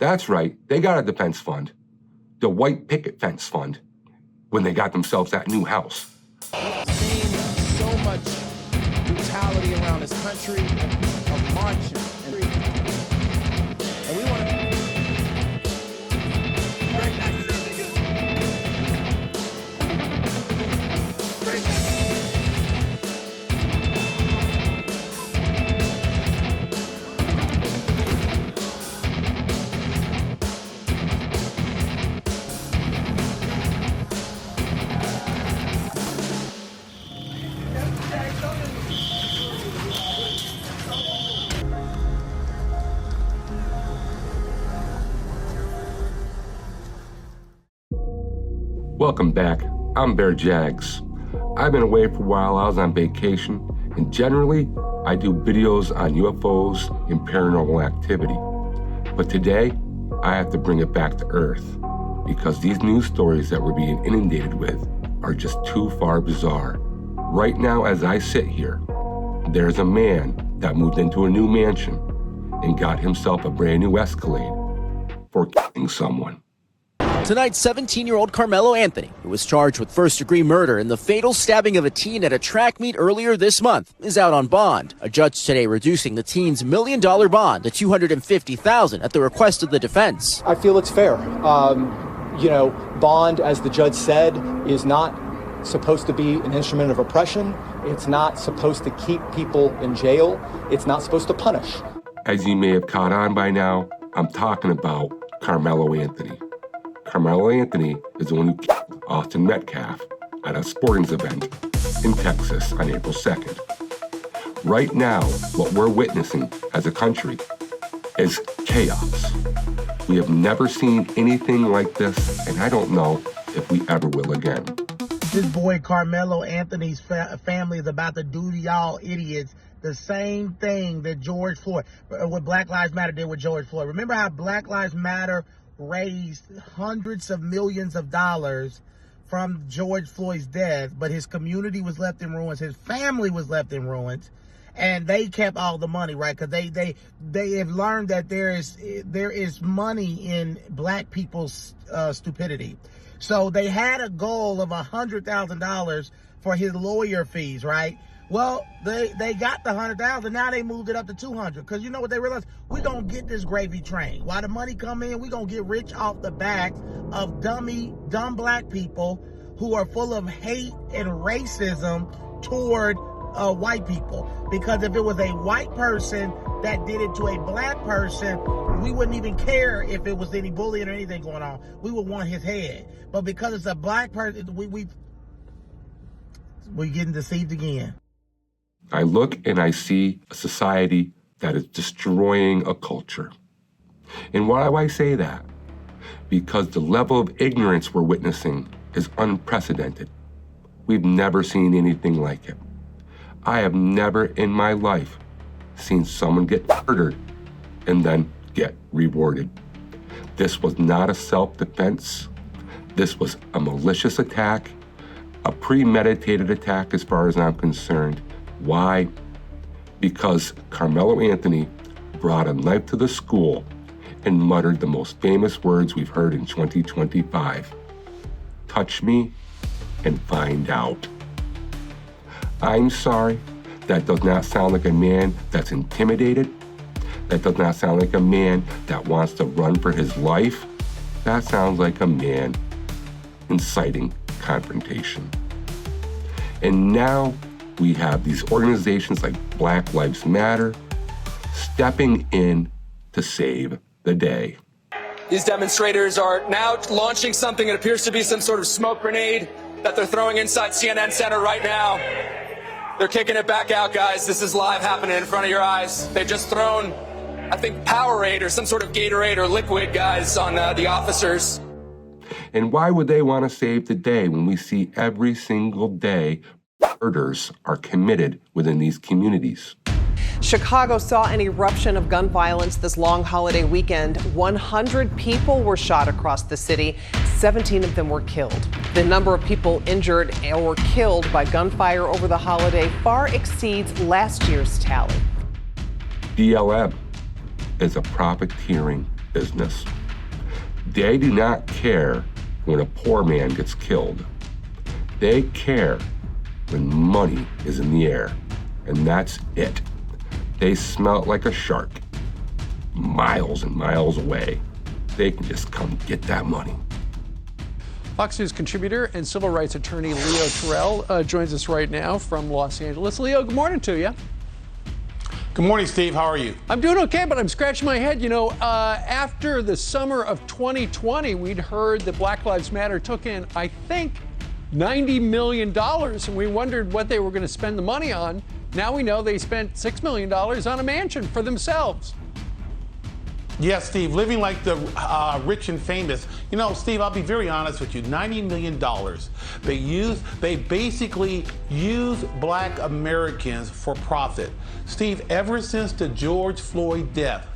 That's right, they got a defense fund, the white picket fence fund, when they got themselves that new house. We've seen so much brutality around this country of marching. And we want to... Welcome back. I'm Bear Jags. I've been away for a while. I was on vacation, and generally, I do videos on UFOs and paranormal activity. But today, I have to bring it back to Earth, because these news stories that we're being inundated with are just too far bizarre. Right now, as I sit here, there's a man that moved into a new mansion and got himself a brand new Escalade for killing someone. Tonight, 17-year-old Karmelo Anthony, who was charged with first-degree murder in the fatal stabbing of a teen at a track meet earlier this month, is out on bond. A judge today reducing the teen's $1 million bond to $250,000 at the request of the defense. I feel it's fair. Bond, as the judge said, is not supposed to be an instrument of oppression. It's not supposed to keep people in jail. It's not supposed to punish. As you may have caught on by now, I'm talking about Karmelo Anthony. Karmelo Anthony is the one who killed Austin Metcalf at a sporting event in Texas on April 2nd. Right now, what we're witnessing as a country is chaos. We have never seen anything like this, and I don't know if we ever will again. This boy Karmelo Anthony's family is about to do to y'all idiots the same thing that George Floyd, what Black Lives Matter did with George Floyd. Remember how Black Lives Matter raised hundreds of millions of dollars from George Floyd's death, but his community was left in ruins, his family was left in ruins, and they kept all the money, right? Because they have learned that there is money in black people's stupidity. So they had a goal of $100,000 for his lawyer fees, right? Well, they got the $100,000. Now they moved it up to $200,000 because you know what they realized? We're going to get this gravy train. While the money come in, we're going to get rich off the backs of dumb black people who are full of hate and racism toward white people. Because if it was a white person that did it to a black person, we wouldn't even care if it was any bullying or anything going on. We would want his head. But because it's a black person, we're getting deceived again. I look and I see a society that is destroying a culture. And why do I say that? Because the level of ignorance we're witnessing is unprecedented. We've never seen anything like it. I have never in my life seen someone get murdered and then get rewarded. This was not a self-defense. This was a malicious attack, a premeditated attack as far as I'm concerned. Why? Because Karmelo Anthony brought a knife to the school and muttered the most famous words we've heard in 2025. Touch me and find out. I'm sorry, that does not sound like a man that's intimidated. That does not sound like a man that wants to run for his life. That sounds like a man inciting confrontation. And now we have these organizations like Black Lives Matter stepping in to save the day. These demonstrators are now launching something that appears to be some sort of smoke grenade that they're throwing inside CNN Center right now. They're kicking it back out, guys. This is live happening in front of your eyes. They've just thrown, I think, Powerade or some sort of Gatorade or liquid, guys, on the officers. And why would they want to save the day when we see every single day murders are committed within these communities? Chicago saw an eruption of gun violence this long holiday weekend. 100 people were shot across the city. 17 of them were killed. The number of people injured or killed by gunfire over the holiday far exceeds last year's tally. BLM is a profiteering business. They do not care when a poor man gets killed. They care when money is in the air, and that's it. They smell it like a shark, miles and miles away. They can just come get that money. Fox News contributor and civil rights attorney Leo Terrell joins us right now from Los Angeles. Leo, good morning to you. Good morning, Steve. How are you? I'm doing okay, but I'm scratching my head. You know, after the summer of 2020, we'd heard that Black Lives Matter took in, I think, $90 million, and we wondered what they were going to spend the money on. Now we know they spent $6 million on a mansion for themselves. Yes, Steve, living like the rich and famous. You know, Steve, I'll be very honest with you. $90 million. They basically use black Americans for profit. Steve, ever since the George Floyd death,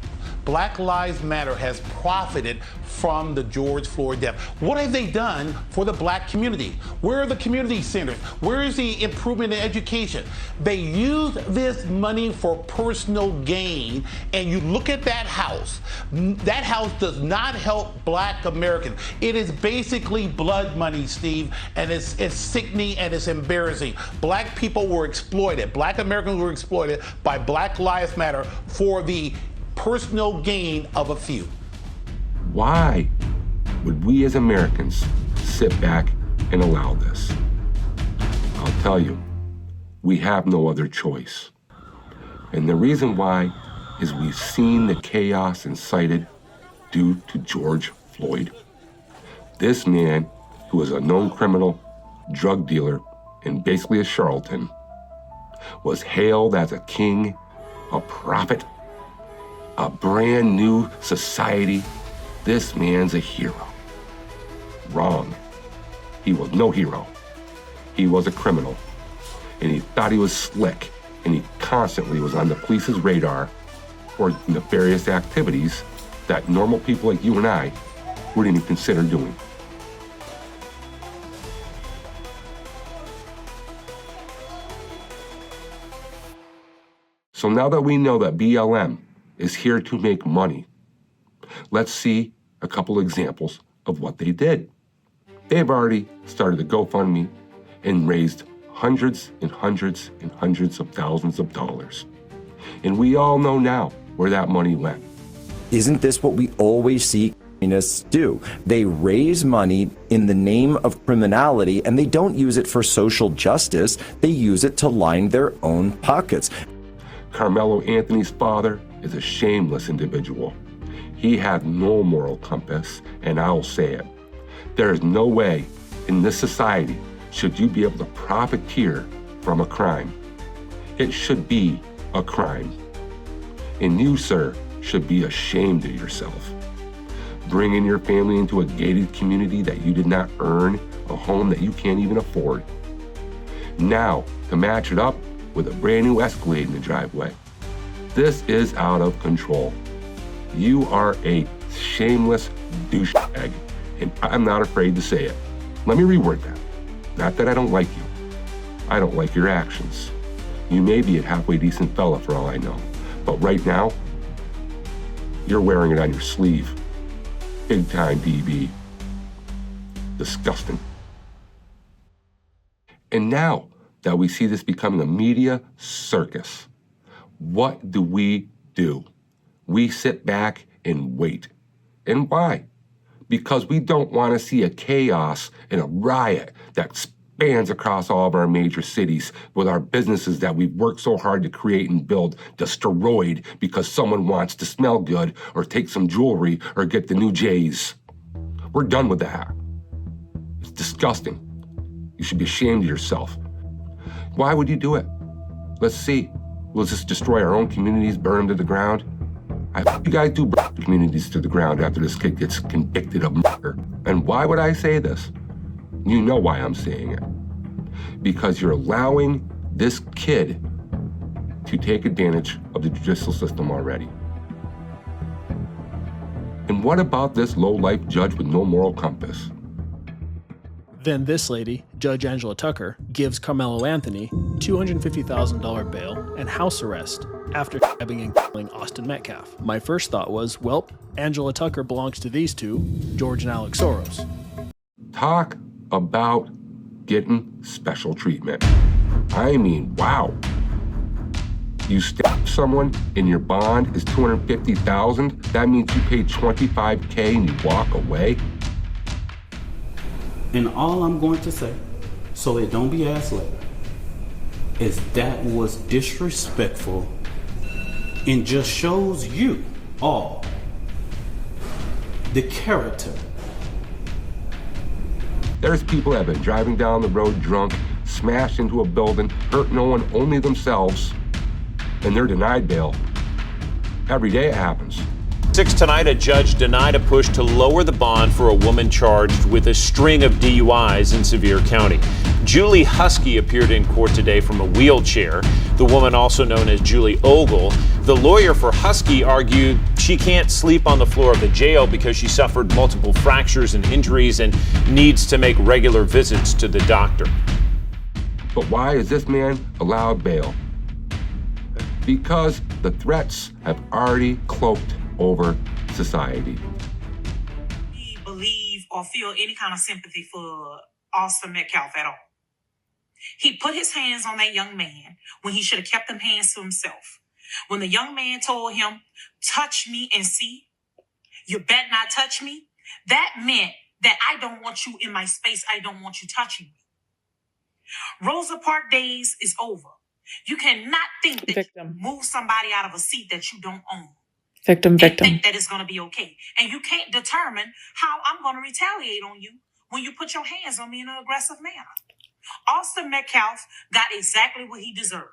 Black Lives Matter has profited from the George Floyd death. What have they done for the black community? Where are the community centers? Where is the improvement in education? They use this money for personal gain, and you look at that house does not help black Americans. It is basically blood money, Steve, and it's sickening and it's embarrassing. Black people were exploited. Black Americans were exploited by Black Lives Matter for the personal gain of a few. Why would we as Americans sit back and allow this? I'll tell you, we have no other choice. And the reason why is we've seen the chaos incited due to George Floyd. This man, who is a known criminal, drug dealer, and basically a charlatan, was hailed as a king, a prophet, a brand new society. This man's a hero. Wrong. He was no hero. He was a criminal. And he thought he was slick, and he constantly was on the police's radar for nefarious activities that normal people like you and I wouldn't even consider doing. So now that we know that BLM is here to make money, let's see a couple examples of what they did. They've already started a GoFundMe and raised hundreds and hundreds and hundreds of thousands of dollars. And we all know now where that money went. Isn't this what we always see communists do? They raise money in the name of criminality, and they don't use it for social justice. They use it to line their own pockets. Karmelo Anthony's father is a shameless individual. He had no moral compass, and I'll say it. There is no way in this society should you be able to profiteer from a crime. It should be a crime. And you, sir, should be ashamed of yourself. Bringing your family into a gated community that you did not earn, a home that you can't even afford. Now, to match it up with a brand new Escalade in the driveway. This is out of control. You are a shameless douchebag, and I'm not afraid to say it. Let me reword that. Not that I don't like you. I don't like your actions. You may be a halfway decent fella for all I know, but right now, you're wearing it on your sleeve. Big time, DB. Disgusting. And now that we see this becoming a media circus, what do? We sit back and wait. And why? Because we don't want to see a chaos and a riot that spans across all of our major cities with our businesses that we've worked so hard to create and build destroyed because someone wants to smell good or take some jewelry or get the new J's. We're done with that. It's disgusting. You should be ashamed of yourself. Why would you do it? Let's see. We'll just destroy our own communities, burn them to the ground. I hope you guys do burn communities to the ground after this kid gets convicted of murder. And why would I say this? You know why I'm saying it. Because you're allowing this kid to take advantage of the judicial system already. And what about this low-life judge with no moral compass? Then this lady Judge Angela Tucker gives Karmelo Anthony $250,000 bail and house arrest after stabbing and killing Austin Metcalf. My first thought was, well, Angela Tucker belongs to these two, George and Alex Soros. Talk about getting special treatment. I mean, wow. You stab someone and your bond is $250,000, that means you pay $25K and you walk away? And all I'm going to say, so it don't be asked later, is that was disrespectful and just shows you all the character. There's people that have been driving down the road drunk, smashed into a building, hurt no one, only themselves, and they're denied bail. Every day it happens. 6 tonight, a judge denied a push to lower the bond for a woman charged with a string of DUIs in Sevier County. Julie Husky appeared in court today from a wheelchair. The woman, also known as Julie Ogle, the lawyer for Husky, argued she can't sleep on the floor of the jail because she suffered multiple fractures and injuries and needs to make regular visits to the doctor. But why is this man allowed bail? Because the threats have already cloaked over society. We believe or feel any kind of sympathy for Austin Metcalf at all. He put his hands on that young man when he should have kept them hands to himself. When the young man told him, touch me and see, you bet not touch me, that meant that I don't want you in my space, I don't want you touching me. Rosa Parks days is over. You cannot think that you move somebody out of a seat that you don't own. Victim. Think that it's going to be okay. And you can't determine how I'm going to retaliate on you when you put your hands on me in an aggressive manner. Austin Metcalf got exactly what he deserved.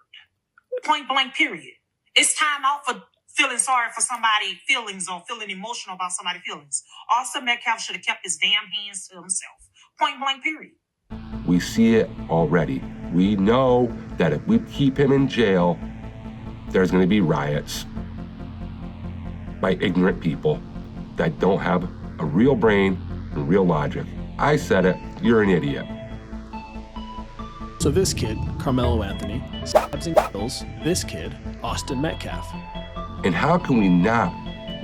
Point blank, period. It's time out for feeling sorry for somebody's feelings or feeling emotional about somebody's feelings. Austin Metcalf should have kept his damn hands to himself. Point blank, period. We see it already. We know that if we keep him in jail, there's going to be riots by ignorant people that don't have a real brain and real logic. I said it, you're an idiot. So this kid, Karmelo Anthony, stabs and kills this kid, Austin Metcalf. And how can we not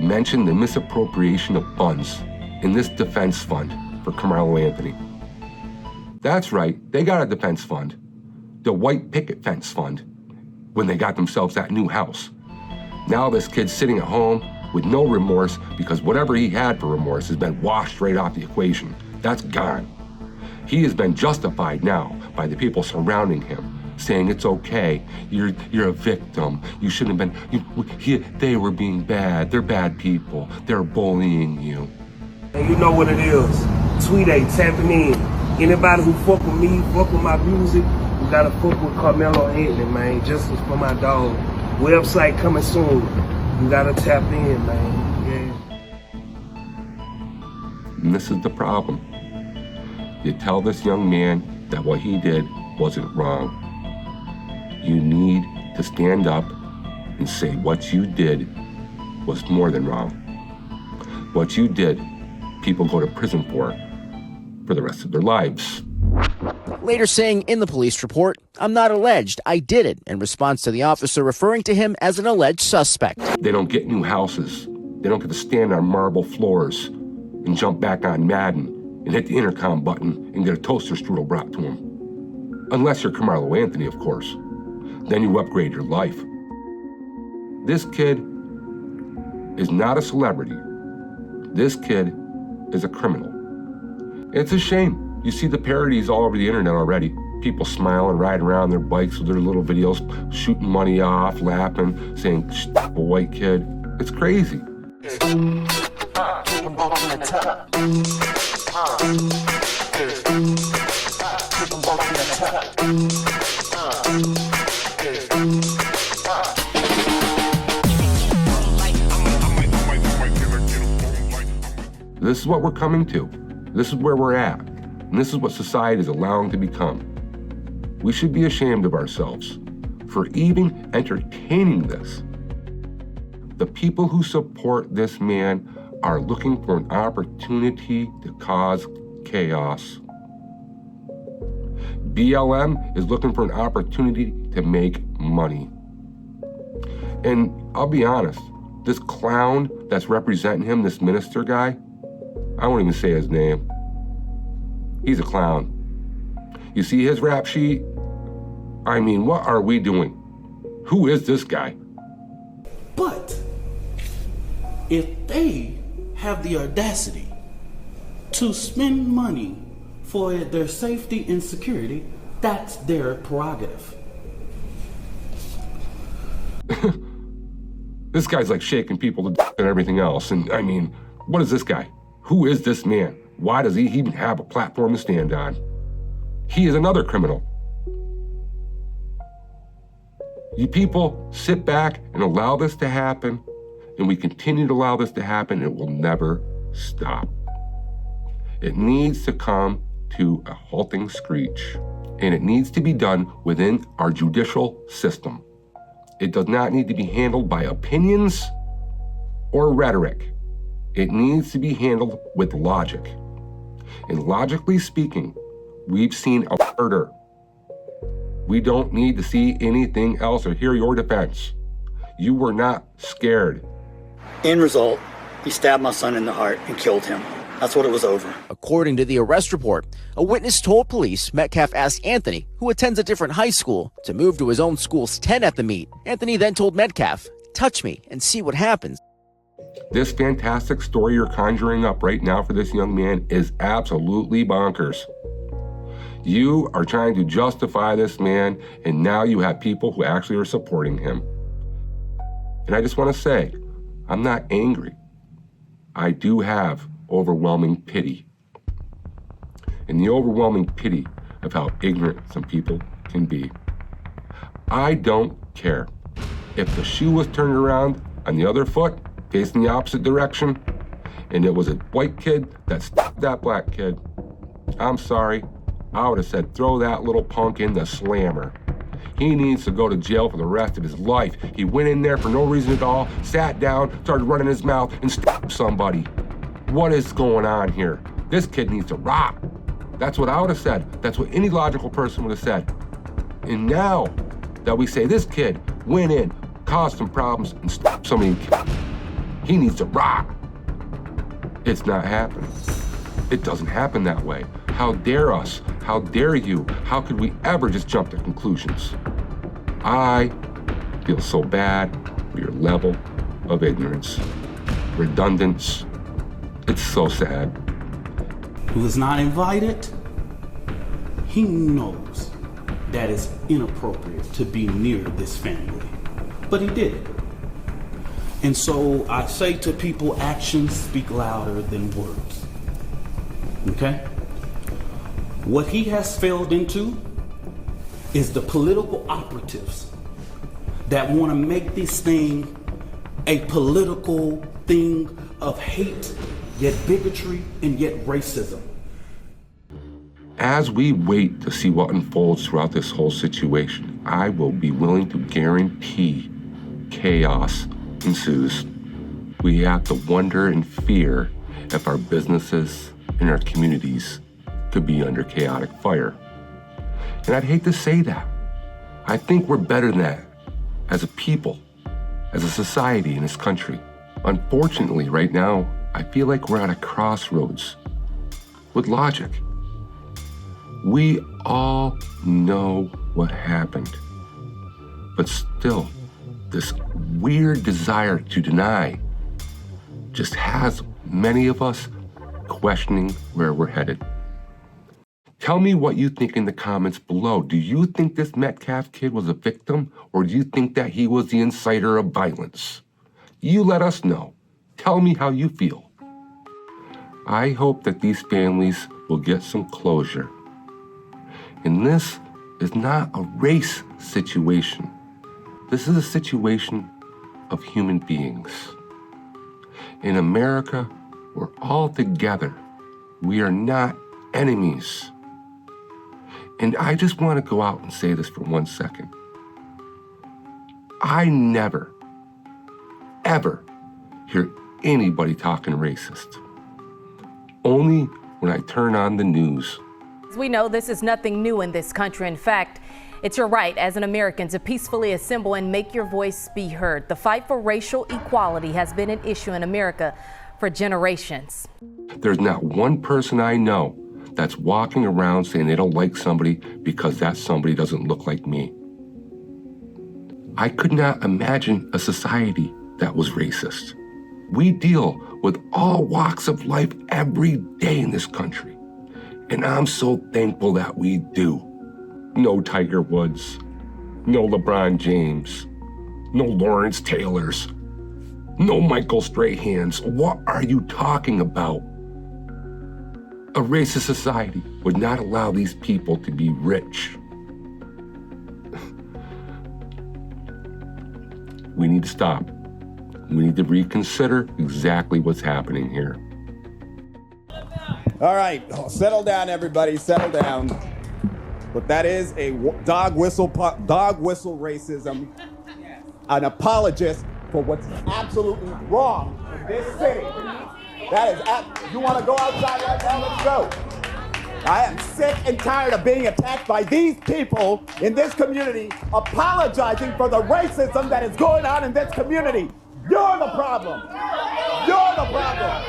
mention the misappropriation of funds in this defense fund for Karmelo Anthony? That's right, they got a defense fund, the white picket fence fund, when they got themselves that new house. Now this kid's sitting at home with no remorse because whatever he had for remorse has been washed right off the equation. That's gone. He has been justified now by the people surrounding him, saying it's okay, you're a victim, you shouldn't have been, they were being bad, they're bad people, they're bullying you. And you know what it is, Tweet A tapping in. Anybody who fuck with me, fuck with my music, you gotta fuck with Karmelo Anthony, man. Justice for my dog. Website coming soon. You gotta tap in, man. Yeah. And this is the problem. You tell this young man that what he did wasn't wrong. You need to stand up and say what you did was more than wrong. What you did, people go to prison for the rest of their lives. Later saying in the police report, I'm not alleged, I did it, in response to the officer referring to him as an alleged suspect. They don't get new houses. They don't get to stand on marble floors and jump back on Madden and hit the intercom button and get a toaster strudel brought to them. Unless you're Karmelo Anthony, of course. Then you upgrade your life. This kid is not a celebrity. This kid is a criminal. It's a shame. You see the parodies all over the internet already. People smiling, riding around their bikes with their little videos, shooting money off, laughing, saying, a white kid. It's crazy. This is what we're coming to. This is where we're at. And this is what society is allowing to become. We should be ashamed of ourselves for even entertaining this. The people who support this man are looking for an opportunity to cause chaos. BLM is looking for an opportunity to make money. And I'll be honest, this clown that's representing him, this minister guy, I won't even say his name. He's a clown. You see his rap sheet? I mean, what are we doing? Who is this guy? But if they have the audacity to spend money for their safety and security, that's their prerogative. This guy's like shaking people to death and everything else. And I mean, what is this guy? Who is this man? Why does he even have a platform to stand on? He is another criminal. You people sit back and allow this to happen, and we continue to allow this to happen, it will never stop. It needs to come to a halting screech, and it needs to be done within our judicial system. It does not need to be handled by opinions or rhetoric. It needs to be handled with logic. And logically speaking, we've seen a murder. We don't need to see anything else or hear your defense. You were not scared. End result, he stabbed my son in the heart and killed him. That's what it was over. According to the arrest report, a witness told police Metcalf asked Anthony, who attends a different high school, to move to his own school's tent at the meet. Anthony then told Metcalf, "Touch me and see what happens." This fantastic story you're conjuring up right now for this young man is absolutely bonkers. You are trying to justify this man, and now you have people who actually are supporting him. And I just want to say, I'm not angry. I do have overwhelming pity. And the overwhelming pity of how ignorant some people can be. I don't care. If the shoe was turned around on the other foot, facing the opposite direction, and it was a white kid that stabbed that black kid, I'm sorry, I would have said, throw that little punk in the slammer. He needs to go to jail for the rest of his life. He went in there for no reason at all, sat down, started running his mouth, and stabbed somebody. What is going on here? This kid needs to rot. That's what I would have said. That's what any logical person would have said. And now that we say this kid went in, caused some problems, and stabbed somebody, he needs to rot. It's not happening. It doesn't happen that way. How dare us? How dare you? How could we ever just jump to conclusions? I feel so bad for your level of ignorance, redundance. It's so sad. Who is not invited, he knows that it's inappropriate to be near this family. But he did it. And so I say to people, actions speak louder than words. Okay? What he has failed into is the political operatives that want to make this thing a political thing of hate, yet bigotry, and yet racism. As we wait to see what unfolds throughout this whole situation, I will be willing to guarantee chaos ensues. We have to wonder and fear if our businesses and our communities could be under chaotic fire. And I'd hate to say that. I think we're better than that as a people, as a society in this country. Unfortunately, right now, I feel like we're at a crossroads with logic. We all know what happened, but still, this weird desire to deny just has many of us questioning where we're headed. Tell me what you think in the comments below. Do you think this Metcalf kid was a victim, or do you think that he was the inciter of violence? You let us know. Tell me how you feel. I hope that these families will get some closure. And this is not a race situation. This is a situation of human beings. In America, we're all together. We are not enemies. And I just want to go out and say this for 1 second. I never, ever hear anybody talking racist. Only when I turn on the news We know this is nothing new in this country. In fact, it's your right as an American to peacefully assemble and make your voice be heard. The fight for racial equality has been an issue in America for generations. There's not one person I know that's walking around saying they don't like somebody because that somebody doesn't look like me. I could not imagine a society that was racist. We deal with all walks of life every day in this country, and I'm so thankful that we do. No Tiger Woods, no LeBron James, no Lawrence Taylors, no Michael Strahans. What are you talking about? A racist society would not allow these people to be rich. We need to stop. We need to reconsider exactly what's happening here. All right, settle down, everybody, settle down. But that is a dog whistle racism. An apologist for what's absolutely wrong in this city. That is, you want to go outside right now? Let's go. I am sick and tired of being attacked by these people in this community, apologizing for the racism that is going on in this community. You're the problem. You're the problem.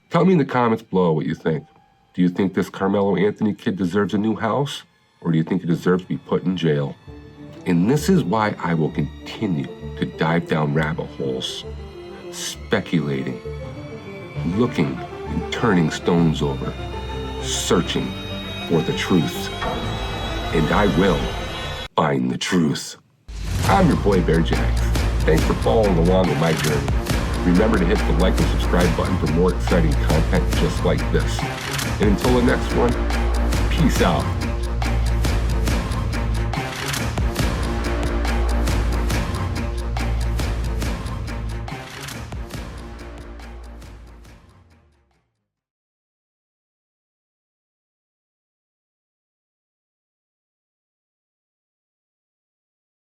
Tell me in the comments below what you think. Do you think this Karmelo Anthony kid deserves a new house? Or do you think he deserves to be put in jail? And this is why I will continue to dive down rabbit holes, speculating, looking and turning stones over, searching for the truth. And I will find the truth. I'm your boy Bear Jax. Thanks for following along with my journey. Remember to hit the like and subscribe button for more exciting content just like this. And until the next one, peace out.